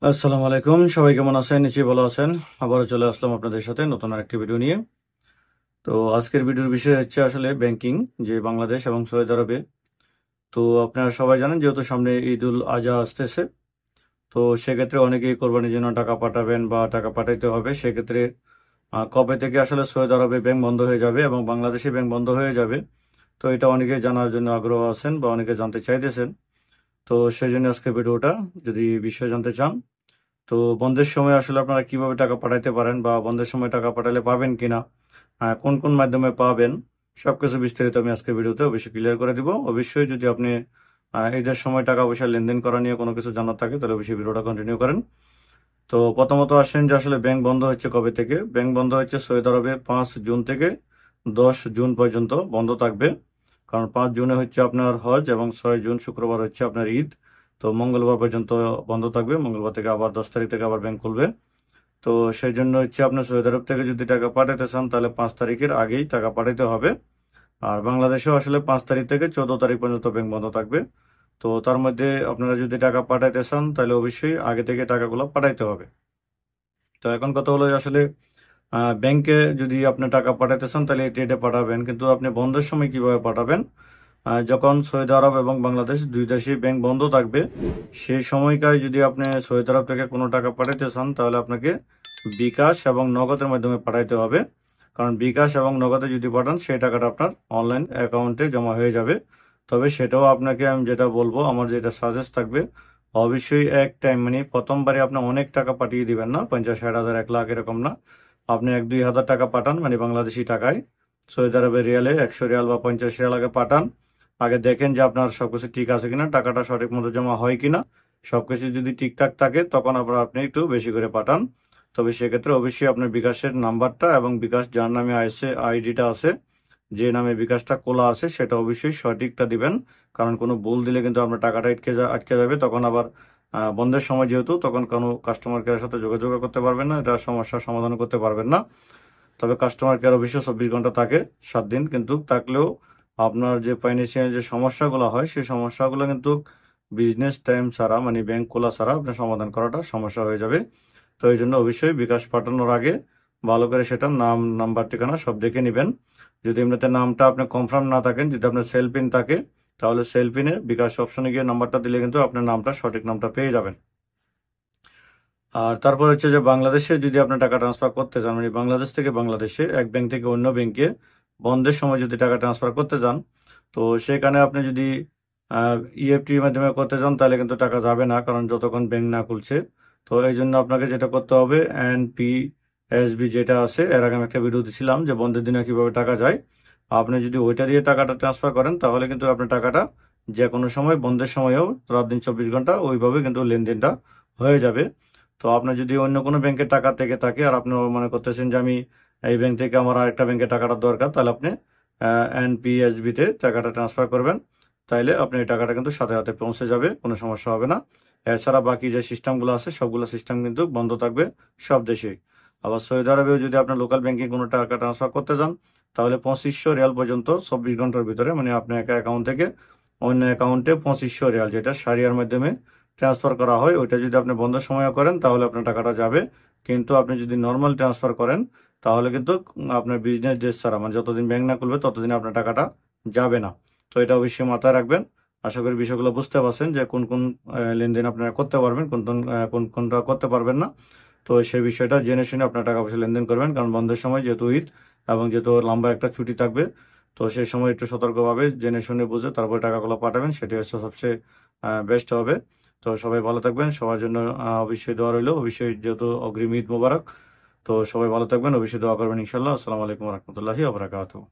আসসালামু আলাইকুম, সবাই কেমন আছেন? নিশ্চয়ই ভালো আছেন। আবারও চলে আসলাম আপনাদের সাথে নতুন আরেকটি ভিডিও নিয়ে। তো আজকের ভিডিওর বিষয় হচ্ছে আসলে ব্যাংকিং, যে বাংলাদেশ এবং সৌদি আরবে। তো আপনারা সবাই জানেন যেহেতু সামনে ঈদ উল আজহা আসতেছে, তো সেক্ষেত্রে অনেকেই কোরবানির জন্য টাকা পাঠাবেন বা টাকা পাঠাইতে হবে। সেক্ষেত্রে কবে থেকে আসলে সৌদি আরবে ব্যাংক বন্ধ হয়ে যাবে এবং বাংলাদেশে ব্যাংক বন্ধ হয়ে যাবে, তো এটা অনেকে জানার জন্য আগ্রহ আছেন বা অনেকে জানতে চাইতেছেন। তো সেই জন্য আজকে ভিডিওটা, যদি বিষয় জানতে চান, তো বন্ধের সময় আসলে আপনারা কিভাবে টাকা পাঠাইতে পারেন বা বন্ধের সময় টাকা পাঠালে পাবেন কিনা, কোন কোন মাধ্যমে পাবেন, সবকিছু বিস্তারিত আমি আজকের ভিডিওতে অবশ্যই ক্লিয়ার করে দিব। অবশ্যই যদি আপনি ঈদের সময় টাকা পয়সা লেনদেন করা নিয়ে কোনো কিছু জানার থাকে তাহলে অবশ্যই ভিডিওটা কন্টিনিউ করেন। তো প্রথমত আসেন যে আসলে ব্যাংক বন্ধ হচ্ছে কবে থেকে। ব্যাংক বন্ধ হচ্ছে সৌদি আরবে 5 জুন থেকে 10 জুন পর্যন্ত বন্ধ থাকবে। কারণ 5 জুনে হচ্ছে আপনার হজ এবং 6 জুন শুক্রবার হচ্ছে আপনার ঈদ। তো মঙ্গলবার পর্যন্ত বন্ধ থাকবে, মঙ্গলবার থেকে আবার 10 তারিখ থেকে আবার ব্যাংক খুলবে। তো সেই জন্য হচ্ছে আপনার সৌদি আরব থেকে যদি টাকা পাঠাতে চান তাহলে 5 তারিখের আগেই টাকা পাঠাতে হবে। আর বাংলাদেশেও আসলে 5 তারিখ থেকে 14 তারিখ পর্যন্ত ব্যাংক বন্ধ থাকবে। তো তার মধ্যে আপনারা যদি টাকা পাঠাইতে চান তাহলে অবশ্যই আগে থেকে টাকাগুলো পাঠাইতে হবে। তো এখন কথা হলো যে আসলে ব্যাংকে যদি আপনি টাকা পাঠাতে চান তাহলে এই ডেটে পাঠাবেন, কিন্তু আপনি বন্ধের সময় কিভাবে পাঠাবেন? যখন সৌদি আরব এবং বাংলাদেশ দুই দেশই ব্যাংক বন্ধ থাকবে, সেই সময়কায় যদি আপনি সৌদি আরব থেকে কোনো টাকা পাঠাতে চান তাহলে আপনাকে বিকাশ এবং নগদের মাধ্যমে পাঠাইতে হবে। কারণ বিকাশ এবং নগদে যদি পাঠান সেই টাকাটা আপনার অনলাইন অ্যাকাউন্টে জমা হয়ে যাবে। তবে সেটাও আপনাকে আমি যেটা বলবো, আমার যেটা সাজেস্ট থাকবে, অবশ্যই এক টাইম মানে প্রথমবারে আপনি অনেক টাকা পাঠিয়ে দিবেন না, 50-60 হাজার 1 লাখ এরকম না। আপনি 1-2 হাজার টাকা পাঠান, মানে বাংলাদেশি টাকায় সৌদি আরবের রিয়ালে 100 রিয়াল বা 50 রিয়াল আগে পাঠান। আগে দেখেন যে আপনার সবকিছু ঠিক আছে কিনা, টাকাটা সঠিক মতো জমা হয় কিনা। সবকিছু যদি ঠিকঠাক থাকে তখন আবার আপনি একটু বেশি করে পাঠান। তবে সেক্ষেত্রে অবশ্যই আপনার বিকাশের নাম্বারটা এবং বিকাশ যার নামে আইডিটা আছে, যে নামে বিকাশটা খোলা আছে, সেটা অবশ্যই সঠিকটা দিবেন। কারণ কোনো ভুল দিলে কিন্তু আপনার টাকাটা আটকে যাবে, তখন আবার বন্ধের সময় যেহেতু, তখন কোনো কাস্টমার কেয়ারের সাথে যোগাযোগ করতে পারবেন না, এটা সমস্যার সমাধান করতে পারবেন না। তবে কাস্টমার কেয়ার অবশ্যই 24 ঘন্টা থাকে, 7 দিন, কিন্তু থাকলেও আপনার যে ফাইন্যান্সিয়াল যে সমস্যাগুলো হয় সেই সমস্যাগুলো কিন্তু বিজনেস টাইম ছাড়া, মানে ব্যাংক খোলা ছাড়া আপনার সমাধান করাটা সমস্যা হয়ে যাবে। তো এই জন্য অবশ্যই বিকাশ পাঠানোর আগে ভালো করে সেটার নাম, নাম্বার, ঠিকানা সব দেখে নেবেন। যদি এমনিতে নামটা আপনি কনফার্ম না থাকেন, যদি আপনার সেল পিন থাকে, তাহলে সেল পিনে বিকাশ অপশনে গিয়ে নাম্বারটা দিলে কিন্তু আপনার নামটা, সঠিক নামটা পেয়ে যাবেন। আর তারপর হচ্ছে যে বাংলাদেশে যদি আপনি টাকা ট্রান্সফার করতে চান, মানে বাংলাদেশ থেকে বাংলাদেশে এক ব্যাংক থেকে অন্য ব্যাংকে বন্ধের সময় যদি টাকা ট্রান্সফার করতে চান, তো সেখানে আপনি যদি ইএফটির মাধ্যমে করতে চান তাহলে কিন্তু টাকা যাবে না, কারণ যতক্ষণ ব্যাংক না খুলছে। তো এই জন্য আপনাকে যেটা করতে হবে, এনপিএসবি যেটা আছে, এর আগে আমি একটা ভিডিও দিছিলাম যে বন্ধের দিনে কিভাবে টাকা যায়। আপনি যদি ওইটা দিয়ে টাকাটা ট্রান্সফার করেন তাহলে কিন্তু আপনার টাকাটা যে কোনো সময়, বন্ধের সময়ও, রাত দিন 24 ঘন্টা ওইভাবে কিন্তু লেনদেনটা হয়ে যাবে। তো আপনার যদি অন্য কোনো ব্যাংকের টাকা থেকে থাকে আর আপনি মনে করতেছেন যে আমি এই ব্যাংক থেকে আমার আরেকটা ব্যাংকে টাকাটা দরকার, তাহলে আপনি এনপিএসবি তে টাকাটা ট্রান্সফার করবেন। তাইলে আপনি এই টাকাটা কিন্তু সাথে সাথে পৌঁছে যাবে, কোনো সমস্যা হবে না। এছাড়া বাকি যে সিস্টেমগুলো আছে সবগুলো সিস্টেম কিন্তু বন্ধ থাকবে সব দেশেই। আবার সৌদি আরবেও যদি আপনার লোকাল ব্যাংকে কোনো টাকা ট্রান্সফার করতে যান তাহলে 2500 রিয়াল পর্যন্ত 24 ঘন্টার ভিতরে, মানে আপনার একটা অ্যাকাউন্ট থেকে অন্য অ্যাকাউন্টে 2500 রিয়াল, যেটা সারিয়ার মাধ্যমে ট্রান্সফার করা হয়, ওইটা যদি আপনি বন্ধের সময় করেন তাহলে আপনার টাকাটা যাবে। কিন্তু আপনি যদি নর্মাল ট্রান্সফার করেন তাহলে কিন্তু আপনার বিজনেস ডেজ ছাড়া, মানে যতদিন ব্যাংক না খুলবে ততদিন আপনার টাকাটা যাবে না। তো এটা অবশ্যই মাথায় রাখবেন। আশা করি বিষয়গুলো বুঝতে পারছেন যে কোন কোন লেনদেন আপনারা করতে পারবেন, কোন কোনটা করতে পারবেন না। তো সেই বিষয়টা জেনে শুনে আপনার টাকা পয়সা লেনদেন করবেন, কারণ বন্ধের সময় যেহেতু ঈদ এবং যেহেতু লম্বা একটা ছুটি থাকবে, তো সেই সময় একটু সতর্কভাবে জেনে শুনে বুঝে তারপরে টাকাগুলো পাঠাবেন, সেটি হচ্ছে সবচেয়ে বেস্ট হবে। তো সবাই ভালো থাকবেন, সবার জন্য অবশ্যই দোয়া রইল, অবশ্যই যেহেতু অগ্রিম ঈদ মোবারক। তো সবাই ভালো থাকবেন, অবশ্যই দোয়া করবেন ইনশাল্লাহ। আসসালামু আলাইকুম রহমতুল্লাহি ওয়া বারাকাতুহু।